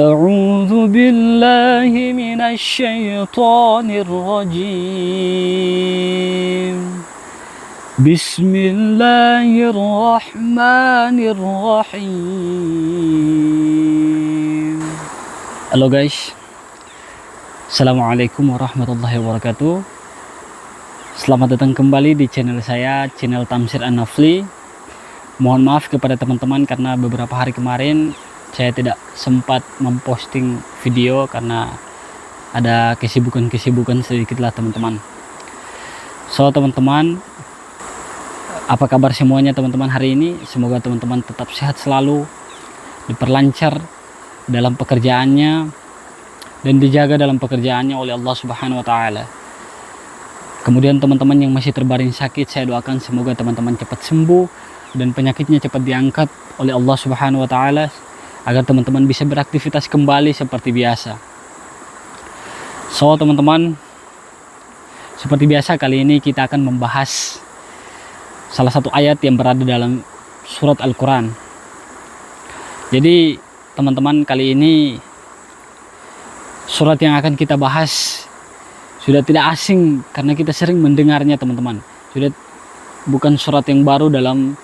أعوذ بالله من الشيطان الرجيم بسم الله الرحمن الرحيم. Halo guys, Assalamualaikum warahmatullahi wabarakatuh. Selamat datang kembali di channel saya, channel Tamsir An-Nafli. Mohon maaf kepada teman-teman karena beberapa hari kemarin saya tidak sempat memposting video karena ada kesibukan sedikit lah teman-teman. So teman-teman, apa kabar semuanya teman-teman hari ini? Semoga teman-teman tetap sehat selalu, diperlancar dalam pekerjaannya dan dijaga dalam pekerjaannya oleh Allah Subhanahu wa taala. Kemudian teman-teman yang masih terbaring sakit, saya doakan semoga teman-teman cepat sembuh dan penyakitnya cepat diangkat oleh Allah Subhanahu wa taala, agar teman-teman bisa beraktivitas kembali seperti biasa. So teman-teman, seperti biasa kali ini kita akan membahas salah satu ayat yang berada dalam surat Al-Quran. Jadi teman-teman, kali ini surat yang akan kita bahas sudah tidak asing karena kita sering mendengarnya teman-teman. Sudah bukan surat yang baru dalam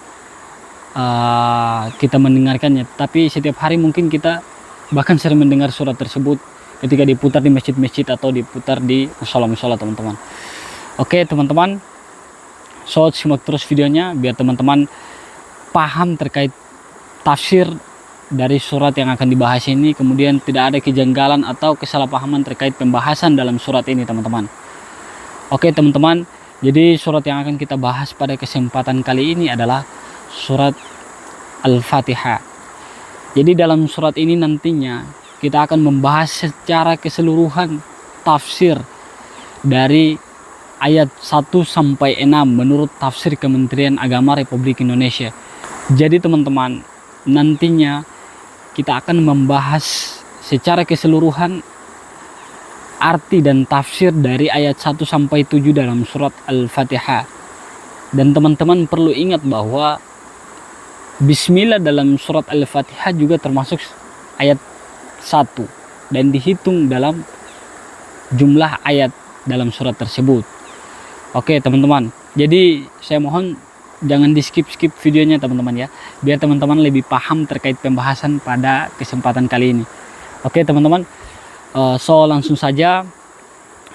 kita mendengarkannya, tapi setiap hari mungkin kita bahkan sering mendengar surat tersebut ketika diputar di masjid-masjid atau diputar di musola-musola teman-teman. Oke teman-teman, so simak terus videonya biar teman-teman paham terkait tafsir dari surat yang akan dibahas ini, kemudian tidak ada kejanggalan atau kesalahpahaman terkait pembahasan dalam surat ini teman-teman. Oke teman-teman, jadi surat yang akan kita bahas pada kesempatan kali ini adalah surat Al-Fatihah. Jadi dalam surat ini nantinya kita akan membahas secara keseluruhan tafsir dari ayat 1 sampai 6 menurut tafsir Kementerian Agama Republik Indonesia. Jadi teman-teman, nantinya kita akan membahas secara keseluruhan arti dan tafsir dari ayat 1 sampai 7 dalam surat Al-Fatihah. Dan teman-teman perlu ingat bahwa Bismillah dalam surat Al-Fatihah juga termasuk ayat 1 dan dihitung dalam jumlah ayat dalam surat tersebut. Oke teman-teman, jadi saya mohon jangan di skip videonya teman-teman ya, biar teman-teman lebih paham terkait pembahasan pada kesempatan kali ini. Oke teman-teman, so langsung saja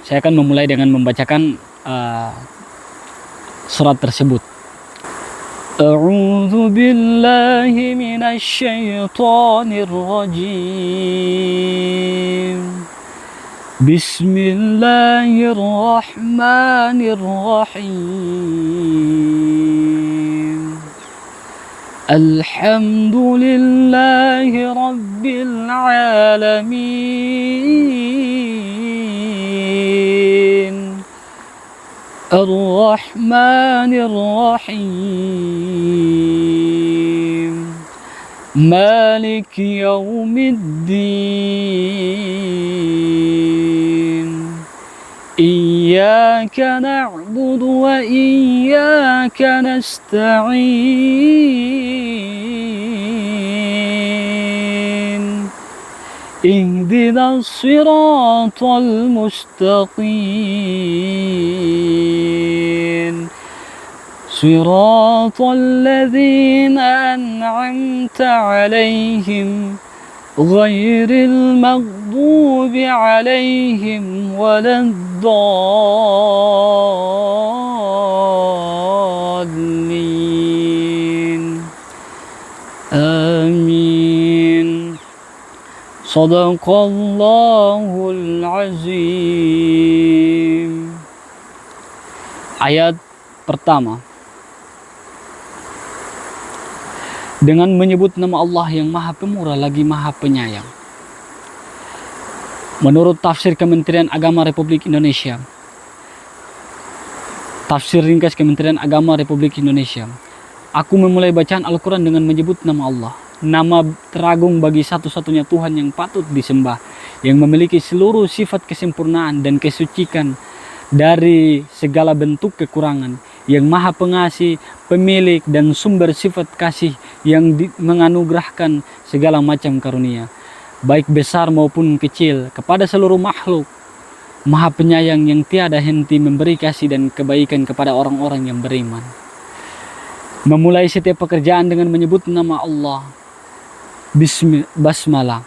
saya akan memulai dengan membacakan surat tersebut. A'udzu billahi minasy syaithanir rajim. Bismillahirrahmanirrahim. Alhamdulillahi rabbil alamin. Ar-Rahmanir-Rahim. Maliki Yawmiddin. Iyyaka na'budu wa iyyaka nasta'in. Ihdinas siratal mustaqim. Siratal ladzina an'amta 'alaihim ghairil maghdubi 'alaihim waladdallin. Amin. Shadaqallahul azim. Ayat pertama. Dengan menyebut nama Allah yang Maha Pemurah lagi Maha Penyayang. Menurut tafsir Kementerian Agama Republik Indonesia, tafsir ringkas Kementerian Agama Republik Indonesia, aku memulai bacaan Al-Quran dengan menyebut nama Allah, nama teragung bagi satu-satunya Tuhan yang patut disembah, yang memiliki seluruh sifat kesempurnaan dan kesucian dari segala bentuk kekurangan, yang Maha Pengasih, pemilik dan sumber sifat kasih, yang menganugerahkan segala macam karunia. baik besar maupun kecil, kepada seluruh makhluk. Maha penyayang yang tiada henti memberi kasih dan kebaikan kepada orang-orang yang beriman. Memulai setiap pekerjaan dengan menyebut nama Allah, basmalah,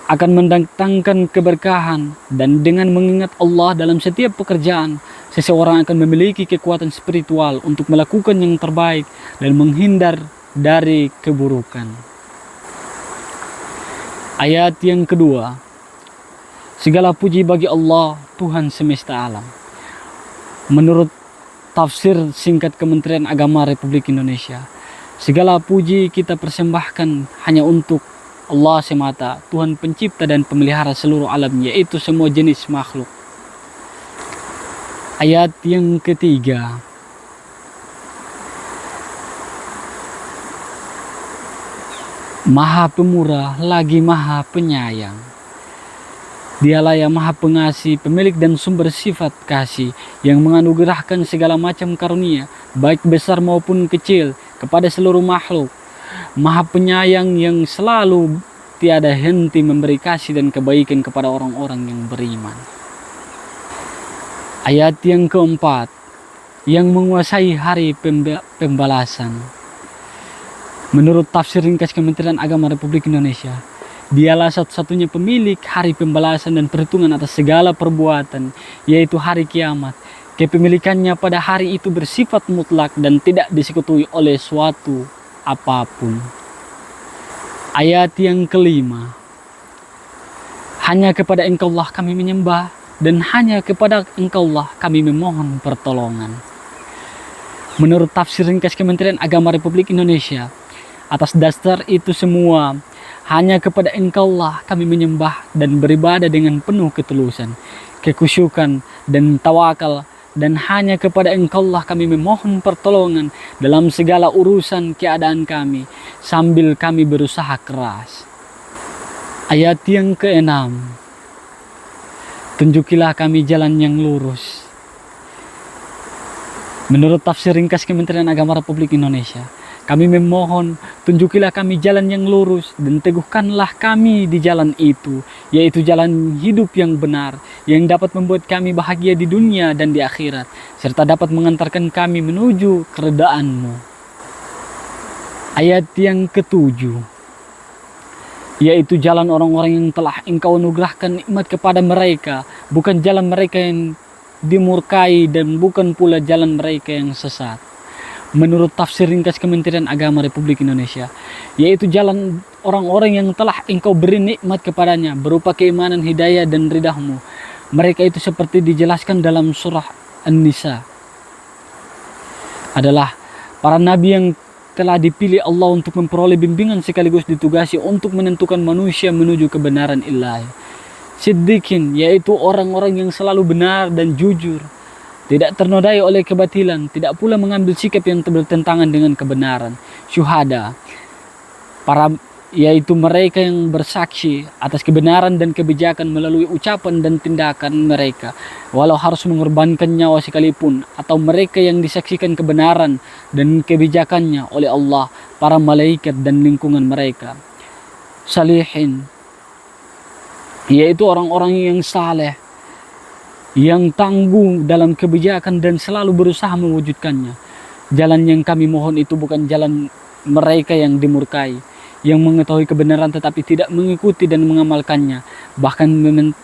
akan mendatangkan keberkahan, dan dengan mengingat Allah dalam setiap pekerjaan, seseorang akan memiliki kekuatan spiritual untuk melakukan yang terbaik dan menghindar dari keburukan. Ayat yang kedua, segala puji bagi Allah, Tuhan semesta alam. Menurut tafsir singkat Kementerian Agama Republik Indonesia, segala puji kita persembahkan hanya untuk Allah semata, Tuhan pencipta dan pemelihara seluruh alam, yaitu semua jenis makhluk. Ayat yang ketiga, Maha Pemurah lagi Maha Penyayang. Dialah yang Maha Pengasih, pemilik dan sumber sifat kasih, yang menganugerahkan segala macam karunia, baik besar maupun kecil, kepada seluruh makhluk. Maha Penyayang yang selalu tiada henti memberi kasih dan kebaikan kepada orang-orang yang beriman. Ayat yang keempat, yang menguasai hari pembalasan. Menurut tafsir ringkas Kementerian Agama Republik Indonesia, Dialah satu-satunya pemilik hari pembalasan dan perhitungan atas segala perbuatan, yaitu hari kiamat. Kepemilikannya pada hari itu bersifat mutlak dan tidak disekutuai oleh suatu apapun. Ayat yang kelima, hanya kepada Engkaulah kami menyembah, dan hanya kepada Engkaulah kami memohon pertolongan. Menurut tafsir ringkas Kementerian Agama Republik Indonesia, atas dasar itu semua, hanya kepada Engkaulah kami menyembah dan beribadah dengan penuh ketulusan, kekhusyukan dan tawakal, dan hanya kepada Engkaulah kami memohon pertolongan dalam segala urusan keadaan kami, sambil kami berusaha keras. Ayat yang keenam, tunjukilah kami jalan yang lurus. Menurut tafsir ringkas Kementerian Agama Republik Indonesia, kami memohon, tunjukilah kami jalan yang lurus dan teguhkanlah kami di jalan itu, yaitu jalan hidup yang benar, yang dapat membuat kami bahagia di dunia dan di akhirat, serta dapat mengantarkan kami menuju keredaan-Mu. Ayat yang ketujuh, yaitu jalan orang-orang yang telah Engkau anugerahkan nikmat kepada mereka, bukan jalan mereka yang dimurkai dan bukan pula jalan mereka yang sesat. Menurut tafsir ringkas Kementerian Agama Republik Indonesia, yaitu jalan orang-orang yang telah Engkau beri nikmat kepadanya berupa keimanan, hidayah dan ridha-Mu. Mereka itu seperti dijelaskan dalam surah An-Nisa, adalah para nabi yang telah dipilih Allah untuk memperoleh bimbingan sekaligus ditugasi untuk menentukan manusia menuju kebenaran ilahi. Siddiqin, yaitu orang-orang yang selalu benar dan jujur, tidak ternodai oleh kebatilan, tidak pula mengambil sikap yang bertentangan dengan kebenaran. Syuhada, yaitu mereka yang bersaksi atas kebenaran dan kebijakan melalui ucapan dan tindakan mereka, walau harus mengorbankan nyawa sekalipun, atau mereka yang disaksikan kebenaran dan kebijakannya oleh Allah, para malaikat dan lingkungan mereka. Salihin, yaitu orang-orang yang saleh, yang tangguh dalam kebijakan dan selalu berusaha mewujudkannya. Jalan yang kami mohon itu bukan jalan mereka yang dimurkai, yang mengetahui kebenaran tetapi tidak mengikuti dan mengamalkannya, bahkan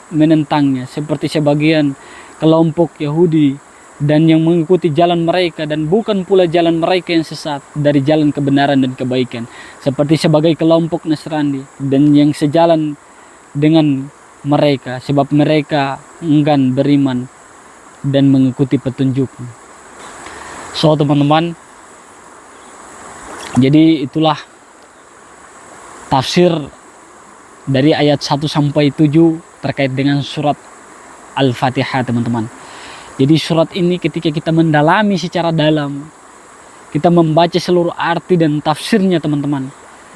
menentangnya, seperti sebagian kelompok Yahudi, dan yang mengikuti jalan mereka dan bukan pula jalan mereka yang sesat dari jalan kebenaran dan kebaikan, seperti sebagai kelompok Nasrani dan yang sejalan dengan mereka, sebab mereka enggan beriman dan mengikuti petunjuk. So teman-teman, jadi itulah tafsir dari ayat 1 sampai 7 terkait dengan surat Al-Fatihah, teman-teman. Jadi surat ini ketika kita mendalami secara dalam, kita membaca seluruh arti dan tafsirnya, teman-teman,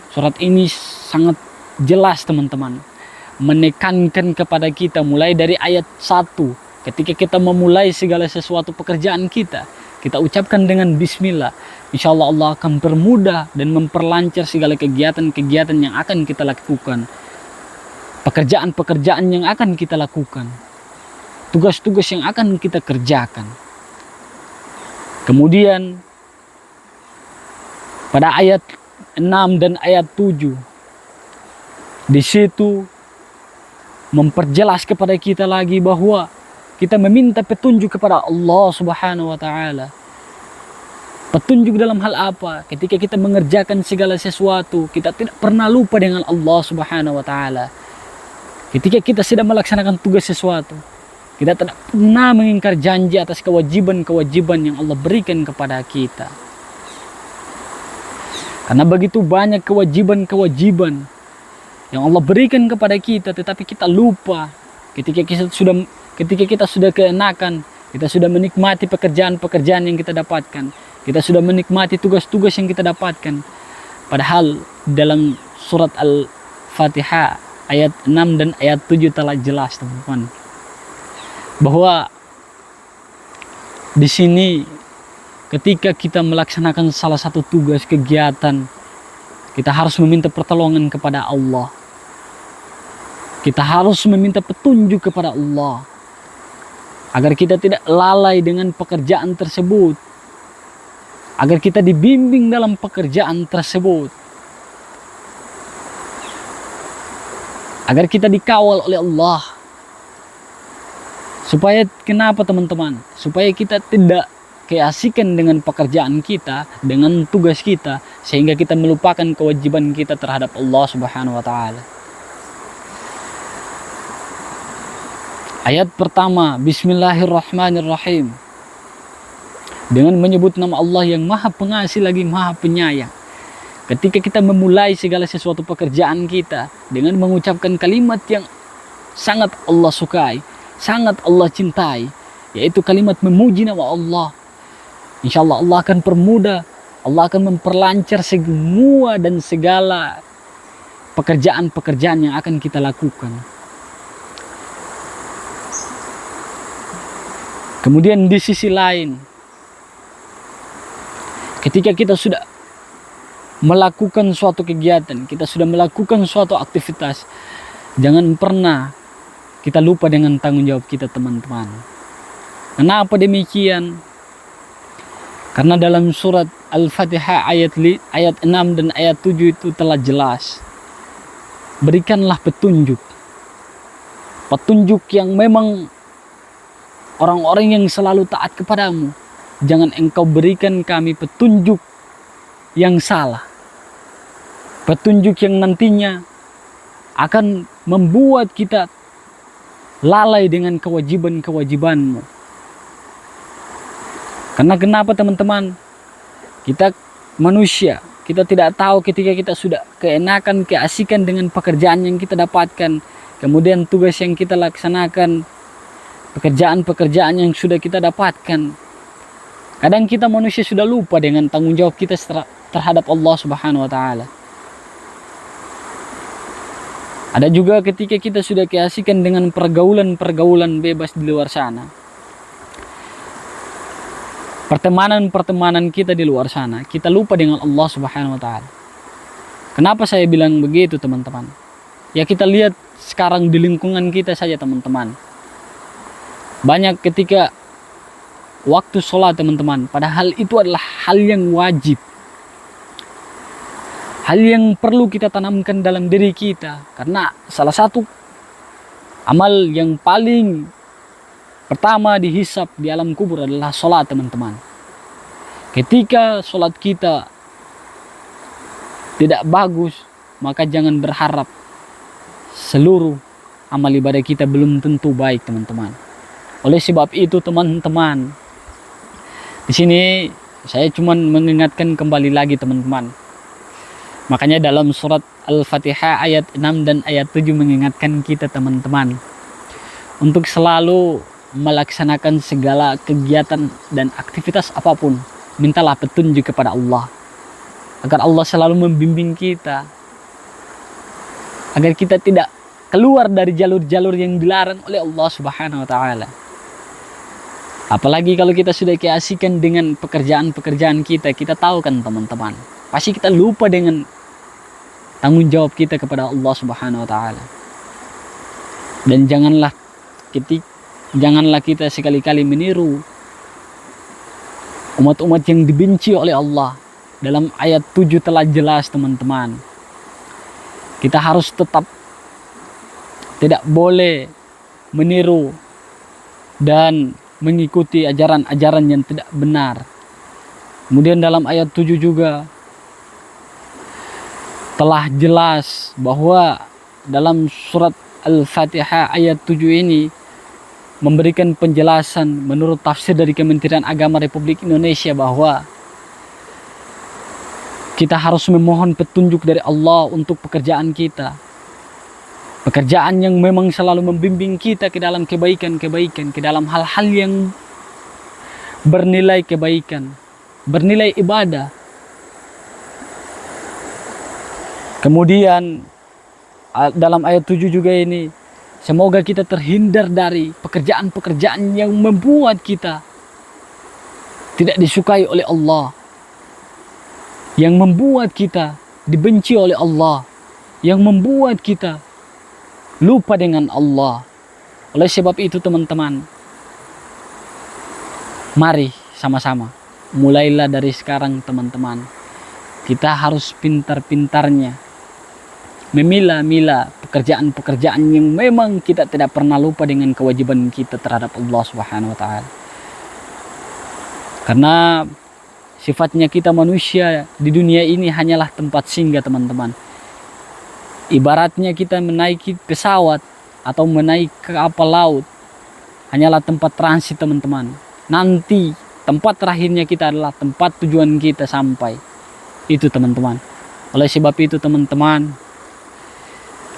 surat ini sangat jelas, teman-teman, menekankan kepada kita mulai dari ayat 1, ketika kita memulai segala sesuatu pekerjaan kita ucapkan dengan bismillah, insya Allah Allah akan permudah dan memperlancar segala kegiatan-kegiatan yang akan kita lakukan pekerjaan-pekerjaan yang akan kita lakukan, tugas-tugas yang akan kita kerjakan. Kemudian pada ayat 6 dan ayat 7, di situ memperjelas kepada kita lagi bahwa kita meminta petunjuk kepada Allah Subhanahu wa taala. Petunjuk dalam hal apa? Ketika kita mengerjakan segala sesuatu, kita tidak pernah lupa dengan Allah Subhanahu wa taala. Ketika kita sedang melaksanakan tugas sesuatu, kita tidak pernah mengingkar janji atas kewajiban-kewajiban yang Allah berikan kepada kita. Karena begitu banyak kewajiban-kewajiban yang Allah berikan kepada kita, tetapi kita lupa ketika kita sudah keenakan, kita sudah menikmati pekerjaan-pekerjaan yang kita dapatkan, kita sudah menikmati tugas-tugas yang kita dapatkan. Padahal dalam surat Al-Fatihah ayat 6 dan ayat 7 telah jelas, teman-teman, bahwa di sini ketika kita melaksanakan salah satu tugas kegiatan, kita harus meminta pertolongan kepada Allah. Kita harus meminta petunjuk kepada Allah agar kita tidak lalai dengan pekerjaan tersebut, agar kita dibimbing dalam pekerjaan tersebut, agar kita dikawal oleh Allah. Supaya kenapa, teman-teman? Supaya kita tidak keasikan dengan pekerjaan kita, dengan tugas kita, sehingga kita melupakan kewajiban kita terhadap Allah Subhanahu wa taala. Ayat pertama, Bismillahirrahmanirrahim, dengan menyebut nama Allah yang Maha Pengasih lagi Maha Penyayang. Ketika kita memulai segala sesuatu pekerjaan kita dengan mengucapkan kalimat yang sangat Allah sukai, sangat Allah cintai, yaitu kalimat memuji nama Allah, insya Allah Allah akan permudah, Allah akan memperlancar semua dan segala pekerjaan-pekerjaan yang akan kita lakukan. Kemudian di sisi lain, ketika kita sudah melakukan suatu kegiatan, kita sudah melakukan suatu aktivitas, jangan pernah kita lupa dengan tanggung jawab kita, teman-teman. Kenapa demikian? Karena dalam surat Al-Fatihah ayat 6 dan ayat 7 itu telah jelas. Berikanlah petunjuk. Petunjuk yang memang orang-orang yang selalu taat kepadamu. Jangan engkau berikan kami petunjuk yang salah. Petunjuk yang nantinya akan membuat kita lalai dengan kewajiban-kewajibanmu. Karena kenapa, teman-teman? Kita manusia, kita tidak tahu ketika kita sudah keenakan, keasikan dengan pekerjaan yang kita dapatkan, kemudian tugas yang kita laksanakan, pekerjaan-pekerjaan yang sudah kita dapatkan. Kadang kita manusia sudah lupa dengan tanggung jawab kita terhadap Allah Subhanahu wa taala. Ada juga ketika kita sudah keasikan dengan pergaulan-pergaulan bebas di luar sana. Pertemanan-pertemanan kita di luar sana, kita lupa dengan Allah Subhanahu wa taala. Kenapa saya bilang begitu, teman-teman? Ya, kita lihat sekarang di lingkungan kita saja, teman-teman. Banyak ketika waktu sholat, teman-teman, padahal itu adalah hal yang wajib, hal yang perlu kita tanamkan dalam diri kita. Karena salah satu amal yang paling pertama dihisap di alam kubur adalah sholat, teman-teman. Ketika sholat kita tidak bagus, maka jangan berharap seluruh amal ibadah kita belum tentu baik, teman-teman. Oleh sebab itu, teman-teman, di sini saya cuma mengingatkan kembali lagi, teman-teman. Makanya dalam surat Al-Fatihah ayat 6 dan ayat 7 mengingatkan kita, teman-teman, untuk selalu melaksanakan segala kegiatan dan aktivitas apapun, mintalah petunjuk kepada Allah, agar Allah selalu membimbing kita, agar kita tidak keluar dari jalur-jalur yang dilarang oleh Allah Subhanahu wa taala. Apalagi kalau kita sudah keasikan dengan pekerjaan-pekerjaan kita, kita tahu kan, teman-teman, pasti kita lupa dengan tanggung jawab kita kepada Allah Subhanahu wa taala. Dan janganlah kita sekali-kali meniru umat-umat yang dibenci oleh Allah. Dalam ayat 7 telah jelas teman-teman. Kita harus tetap tidak boleh meniru dan mengikuti ajaran-ajaran yang tidak benar. Kemudian dalam ayat 7 juga telah jelas bahwa dalam surat Al-Fatihah ayat 7 ini memberikan penjelasan menurut tafsir dari Kementerian Agama Republik Indonesia bahwa kita harus memohon petunjuk dari Allah untuk pekerjaan kita. Pekerjaan yang memang selalu membimbing kita ke dalam kebaikan-kebaikan, ke dalam hal-hal yang bernilai kebaikan, bernilai ibadah. Kemudian dalam ayat 7 juga ini, semoga kita terhindar dari pekerjaan-pekerjaan yang membuat kita tidak disukai oleh Allah, yang membuat kita dibenci oleh Allah, yang membuat kita lupa dengan Allah. Oleh sebab itu teman-teman, mari sama-sama, mulailah dari sekarang teman-teman. Kita harus pintar-pintarnya memilah-milah pekerjaan-pekerjaan yang memang kita tidak pernah lupa dengan kewajiban kita terhadap Allah Subhanahu wa taala. Karena sifatnya kita manusia di dunia ini hanyalah tempat singgah teman-teman. Ibaratnya kita menaiki pesawat atau menaik ke kapal laut, hanyalah tempat transit teman-teman. Nanti tempat terakhirnya kita adalah tempat tujuan kita sampai. Itu teman-teman. Oleh sebab itu teman-teman,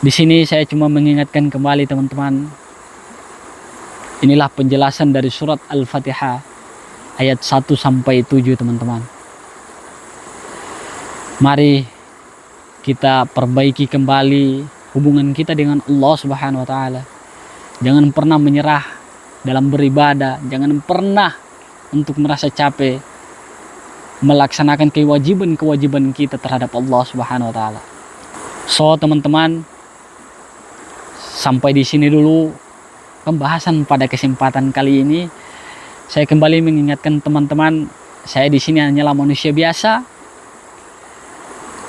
di sini saya cuma mengingatkan kembali teman-teman. Inilah penjelasan dari surat Al-Fatihah ayat 1 sampai 7 teman-teman. Mari kita perbaiki kembali hubungan kita dengan Allah Subhanahu wa taala. Jangan pernah menyerah dalam beribadah, jangan pernah untuk merasa capek melaksanakan kewajiban-kewajiban kita terhadap Allah Subhanahu wa taala. So, teman-teman, sampai di sini dulu pembahasan pada kesempatan kali ini. Saya kembali mengingatkan teman-teman, saya di sini hanyalah manusia biasa,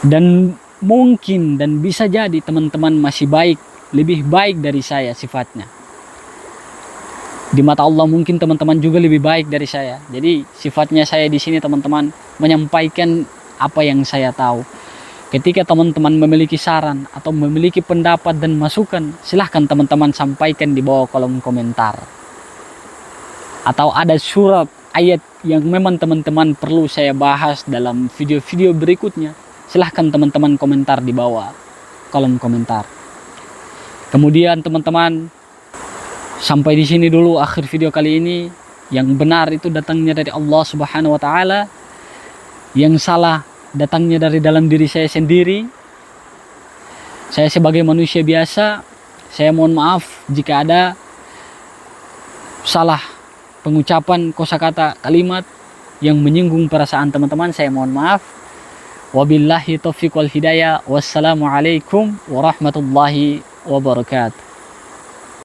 dan mungkin dan bisa jadi teman-teman masih baik, lebih baik dari saya sifatnya. Di mata Allah mungkin teman-teman juga lebih baik dari saya. Jadi sifatnya saya di sini teman-teman menyampaikan apa yang saya tahu. Ketika teman-teman memiliki saran atau memiliki pendapat dan masukan, silahkan teman-teman sampaikan di bawah kolom komentar. Atau ada surat ayat yang memang teman-teman perlu saya bahas dalam video-video berikutnya, silahkan teman-teman komentar di bawah kolom komentar. Kemudian teman-teman, sampai di sini dulu akhir video kali ini. Yang benar itu datangnya dari Allah Subhanahu wa taala, yang salah datangnya dari dalam diri saya sendiri. Saya sebagai manusia biasa, saya mohon maaf jika ada salah pengucapan kosakata kalimat yang menyinggung perasaan teman-teman. Saya mohon maaf. Wabillahi taufiq wal hidayah. Wassalamualaikum warahmatullahi wabarakatuh.